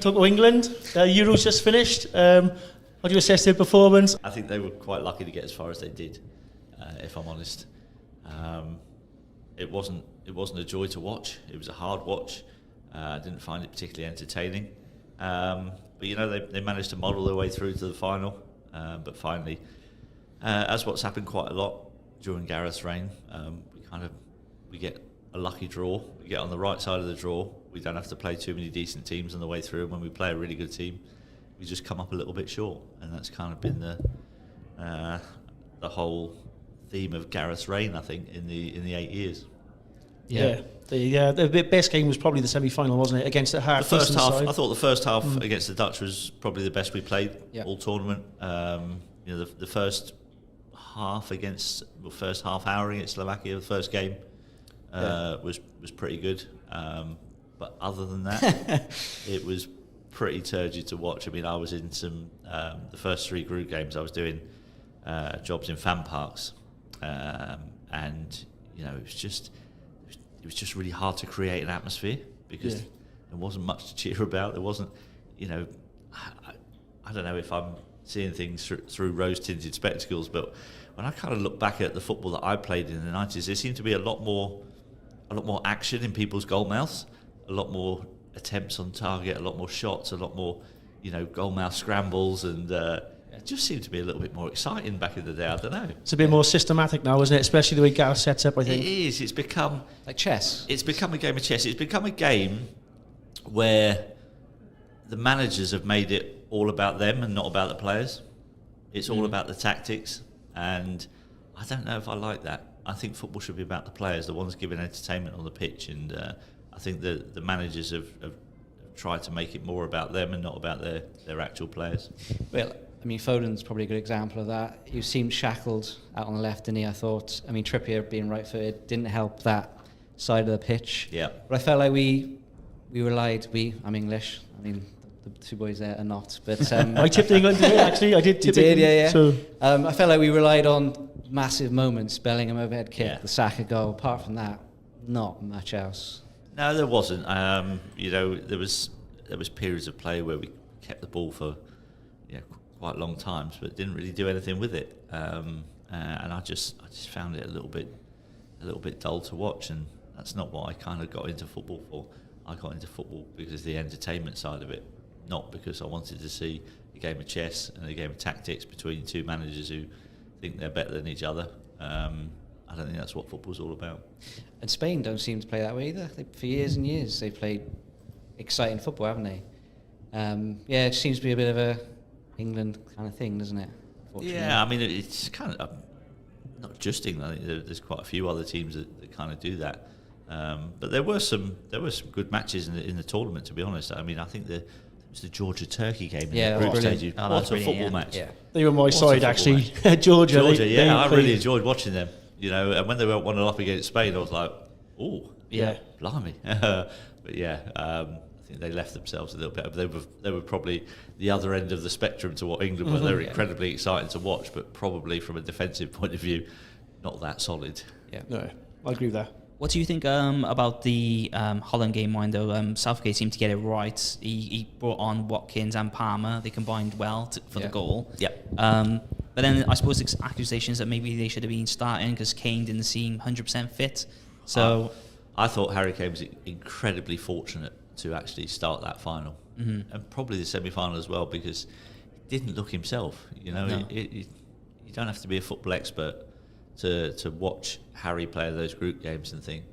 Talk to England. Euro's just finished. How do you assess their performance? I think they were quite lucky to get as far as they did, if I'm honest. It wasn't a joy to watch. It was a hard watch. I didn't find it particularly entertaining. But you know, they managed to model their way through to the final. But finally, as what's happened quite a lot during Gareth's reign, we get a lucky draw. We get on the right side of the draw. We don't have to play too many decent teams on the way through. And when we play a really good team, we just come up a little bit short. And that's kind of been the whole theme of Gareth's reign, I think, in the 8 years. Yeah. The best game was probably the semi-final, wasn't it? Against the Heart. The first half, side. I thought the first half against the Dutch was probably the best we played all tournament. You know, the first half hour against Slovakia, the first game, was pretty good. But other than that, it was pretty turgid to watch. I mean, I was in some the first 3 group games. I was doing jobs in fan parks, and you know, it was just really hard to create an atmosphere because there wasn't much to cheer about. There wasn't, you know, I don't know if I'm seeing things through rose-tinted spectacles, but when I kind of look back at the football that I played in the 90s, there seemed to be a lot more action in people's goal mouths, a lot more attempts on target, a lot more shots, a lot more, you know, goal mouth scrambles, and it just seemed to be a little bit more exciting back in the day. I don't know. It's a bit more systematic now, isn't it? Especially the way Gareth sets up, I think. It is. It's become like chess. It's become a game of chess. It's become a game where the managers have made it all about them and not about the players. It's all about the tactics, and I don't know if I like that. I think football should be about the players, the ones giving entertainment on the pitch, and I think the managers have tried to make it more about them and not about their actual players. Well, I mean, Foden's probably a good example of that. He seemed shackled out on the left, didn't he? I thought. I mean, Trippier being right-footed didn't help that side of the pitch. Yeah. But I felt like we relied. I'm English. I mean, the 2 boys there are not. But I tipped England today, actually. I did tip England. Yeah. So. I felt like we relied on massive moments, Bellingham overhead kick, the Saka goal. Apart from that, not much else. No, there wasn't. You know, there was periods of play where we kept the ball for quite long times, but didn't really do anything with it. And I just found it a little bit dull to watch, and that's not what I kind of got into football for. I got into football because of the entertainment side of it, not because I wanted to see a game of chess and a game of tactics between 2 managers who think they're better than each other. I don't think that's what football's all about. And Spain don't seem to play that way either. For years and years, they've played exciting football, haven't they? It seems to be a bit of a England kind of thing, doesn't it? Yeah, I mean, it's kind of not just England. I think there's quite a few other teams that kind of do that. But there were some good matches in the tournament, to be honest. I mean, I think it was the Georgia-Turkey game in the group stage. What a football match! Yeah. They were my side, actually. Georgia, I really enjoyed watching them. You know, and when they went 1-0 up against Spain, I was like, "Oh, yeah, blimey!" But I think they left themselves a little bit. They were probably the other end of the spectrum to what England were. They were incredibly exciting to watch, but probably from a defensive point of view, not that solid. Yeah, no, I agree with that. What do you think about the Holland game, though? Southgate seemed to get it right. He brought on Watkins and Palmer. They combined well for the goal. Yeah. But then I suppose accusations that maybe they should have been starting because Kane didn't seem 100% fit. So I thought Harry Kane was incredibly fortunate to actually start that final, and probably the semi-final as well, because he didn't look himself. You know, you don't have to be a football expert to watch Harry play those group games and think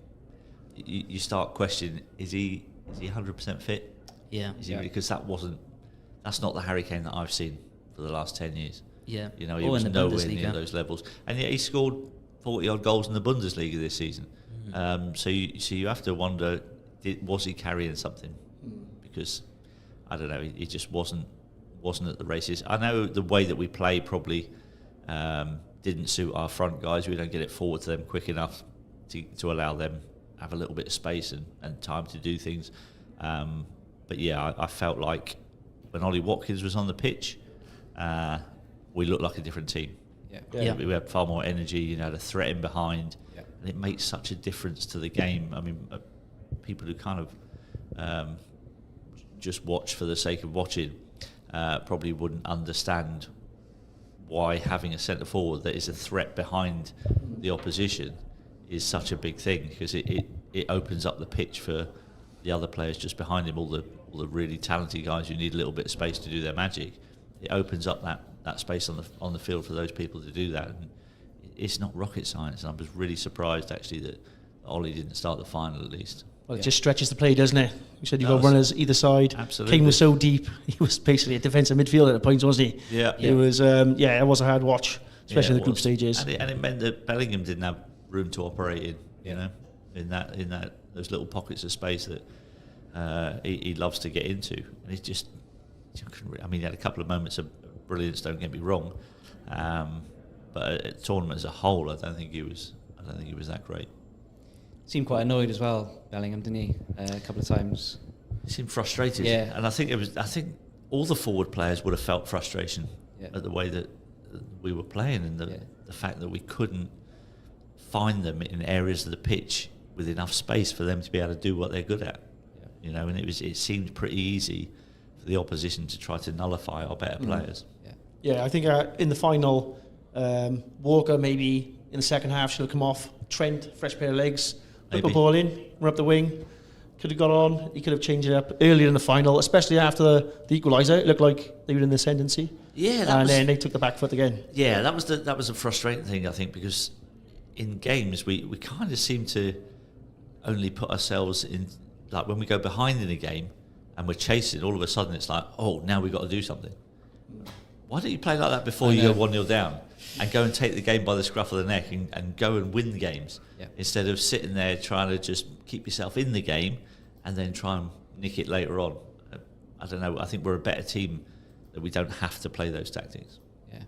you start questioning, is he 100% fit? Yeah. Because that's not the Harry Kane that I've seen for the last 10 years. Yeah. You know, he was nowhere near those levels, and yet he scored 40 odd goals in the Bundesliga this season. So you have to wonder, was he carrying something? Because I don't know, he just wasn't at the races. I know the way that we play probably didn't suit our front guys. We don't get it forward to them quick enough to allow them have a little bit of space and time to do things. But yeah, I felt like when Ollie Watkins was on the pitch, we looked like a different team. Yeah. We had far more energy, you know, the threat in behind, and it makes such a difference to the game. I mean, people who kind of just watch for the sake of watching probably wouldn't understand why having a centre forward that is a threat behind the opposition is such a big thing, because it opens up the pitch for the other players just behind him, all the really talented guys who need a little bit of space to do their magic. It opens up that space on the field for those people to do that. And it's not rocket science, and I was really surprised actually that Ollie didn't start the final at least. Well, it just stretches the play, doesn't it? You said you've got Does. runners either side. Absolutely. Kane was so deep; he was basically a defensive midfielder at points, wasn't he? Yeah. It was. It was a hard watch, especially in the group was. stages. And it meant that Bellingham didn't have room to operate in. You know, in that those little pockets of space that he loves to get into, and he just. I mean, he had a couple of moments of brilliance. Don't get me wrong, but a tournament as a whole, I don't think he was that great. Seemed quite annoyed as well, Bellingham, didn't he? A couple of times. He seemed frustrated. Yeah. And I think all the forward players would have felt frustration at the way that we were playing, and the fact that we couldn't find them in areas of the pitch with enough space for them to be able to do what they're good at. Yeah. You know, and it seemed pretty easy for the opposition to try to nullify our better players. Yeah, I think in the final, Walker maybe in the second half should have come off. Trent, fresh pair of legs, whip a ball in, run up the wing. Could have got on. He could have changed it up earlier in the final, especially after the equaliser. It looked like they were in the ascendancy. Yeah, and then they took the back foot again. Yeah, that was a frustrating thing, I think, because in games we kind of seem to only put ourselves in, like when we go behind in a game and we're chasing, all of a sudden it's like, oh, now we've got to do something. Why don't you play like that before you go 1-0 down and go and take the game by the scruff of the neck and go and win the games instead of sitting there trying to just keep yourself in the game and then try and nick it later on. I don't know. I think we're a better team that we don't have to play those tactics. Yeah,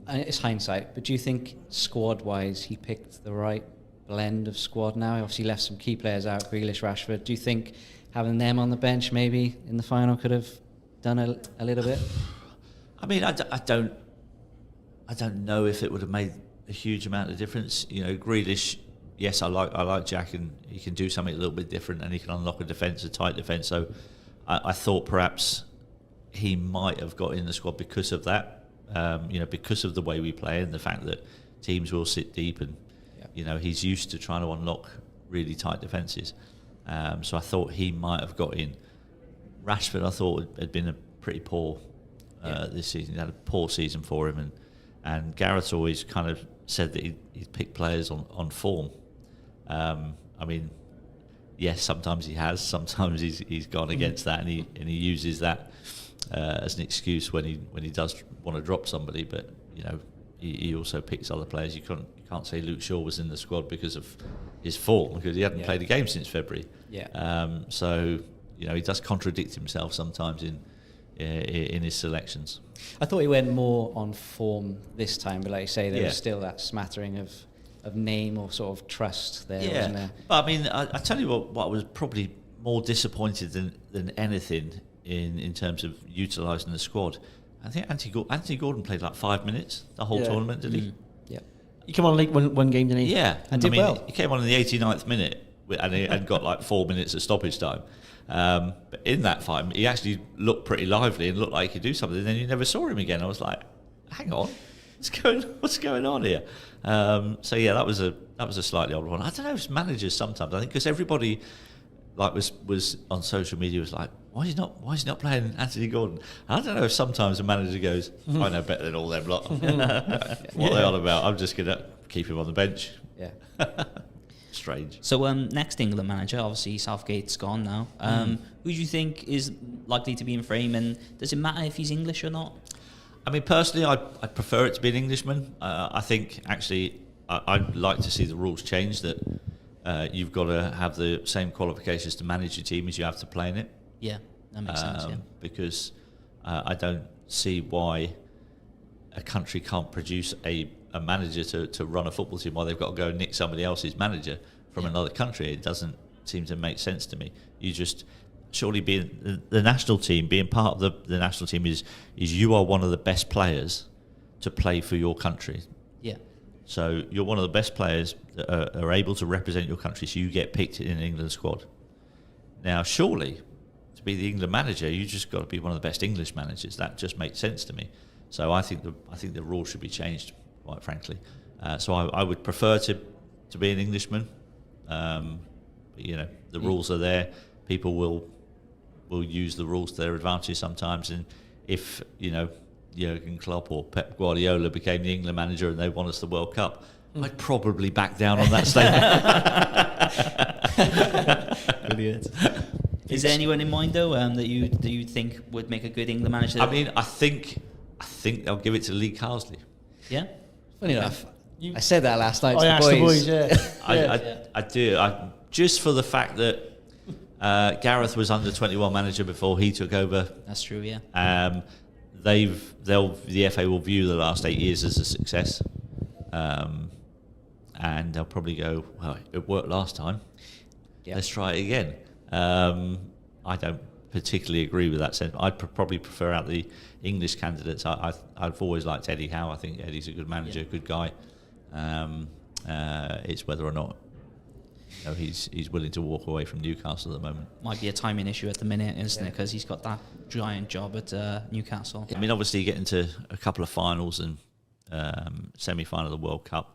and it's hindsight, but do you think squad-wise he picked the right blend of squad now? He obviously left some key players out, Grealish, Rashford. Do you think having them on the bench maybe in the final could have done a little bit? I mean, I don't know if it would have made a huge amount of difference. You know, Grealish, yes, I like Jack, and he can do something a little bit different, and he can unlock a tight defence. So I thought perhaps he might have got in the squad because of that. You know, because of the way we play and the fact that teams will sit deep, and you know, he's used to trying to unlock really tight defences. So I thought he might have got in. Rashford, I thought, had been a pretty poor this season. He had a poor season for him, and Gareth's always kind of said that he'd pick players on form. I mean, yes, sometimes he has, sometimes he's gone against that, and he uses that as an excuse when he does want to drop somebody. But you know, he also picks other players. You can't say Luke Shaw was in the squad because of his form, because he hadn't played a game since February. So you know, he does contradict himself sometimes in his selections. I thought he went more on form this time, but like you say, there was still that smattering of name or sort of trust there, wasn't there? But I mean, I tell you what was probably more disappointed than anything in terms of utilising the squad. I think Anthony Gordon played like 5 minutes the whole tournament, did he? Yeah. He came on late one game, didn't he? Yeah, and did well. He came on in the 89th minute and got like 4 minutes of stoppage time. But in that time, he actually looked pretty lively and looked like he could do something. And then you never saw him again. I was like, hang on, what's going on here? So yeah, that was a slightly odd one. I don't know if it's managers sometimes. I think because everybody like was on social media was like, why is he not playing Anthony Gordon? And I don't know if sometimes the manager goes, I know better than all them lot. What are they on about? I'm just gonna keep him on the bench. Yeah. Strange. So next England manager, obviously Southgate's gone now. Who do you think is likely to be in frame, and does it matter if he's English or not? I mean, personally, I prefer it to be an Englishman. I think actually I'd like to see the rules change, that you've got to have the same qualifications to manage your team as you have to play in it. Yeah, that makes sense. Yeah. Because I don't see why a country can't produce a manager to run a football team while they've got to go and nick somebody else's manager from another country. It doesn't seem to make sense to me. You just surely being the national team, being part of the national team is you are one of the best players to play for your country. Yeah. So you're one of the best players that are able to represent your country, so you get picked in an England squad. Now, surely, to be the England manager. You just got to be one of the best English managers. That just makes sense to me. So I think the rules should be changed, quite frankly. So I would prefer to be an Englishman. But, the rules are there. People will use the rules to their advantage sometimes. And if Jurgen Klopp or Pep Guardiola became the England manager and they won us the World Cup, I'd probably back down on that statement. Brilliant. Is there anyone in mind though that you think would make a good England manager? I mean, I think they'll give it to Lee Carsley. Yeah. Funny enough, I said that last night. I asked the boys. Yeah. I do. Just for the fact that Gareth was under 21 manager before he took over. That's true. Yeah. The FA will view the last 8 years as a success, and they'll probably go, well, it worked last time. Yeah. Let's try it again. I don't particularly agree with that sentiment. I'd probably prefer out the English candidates. I've always liked Eddie Howe. I think Eddie's a good manager, good guy. It's whether or not he's willing to walk away from Newcastle at the moment. Might be a timing issue at the minute, isn't it? Because he's got that giant job at Newcastle. I mean, obviously, getting to a couple of finals and semi-final of the World Cup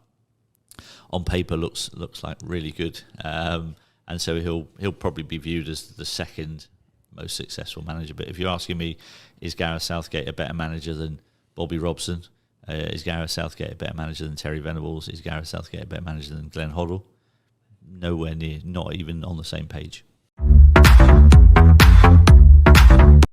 on paper looks like really good, and so he'll probably be viewed as the second most successful manager. But if you're asking me, is Gareth Southgate a better manager than Bobby Robson? Is Gareth Southgate a better manager than Terry Venables? Is Gareth Southgate a better manager than Glenn Hoddle? Nowhere near, not even on the same page.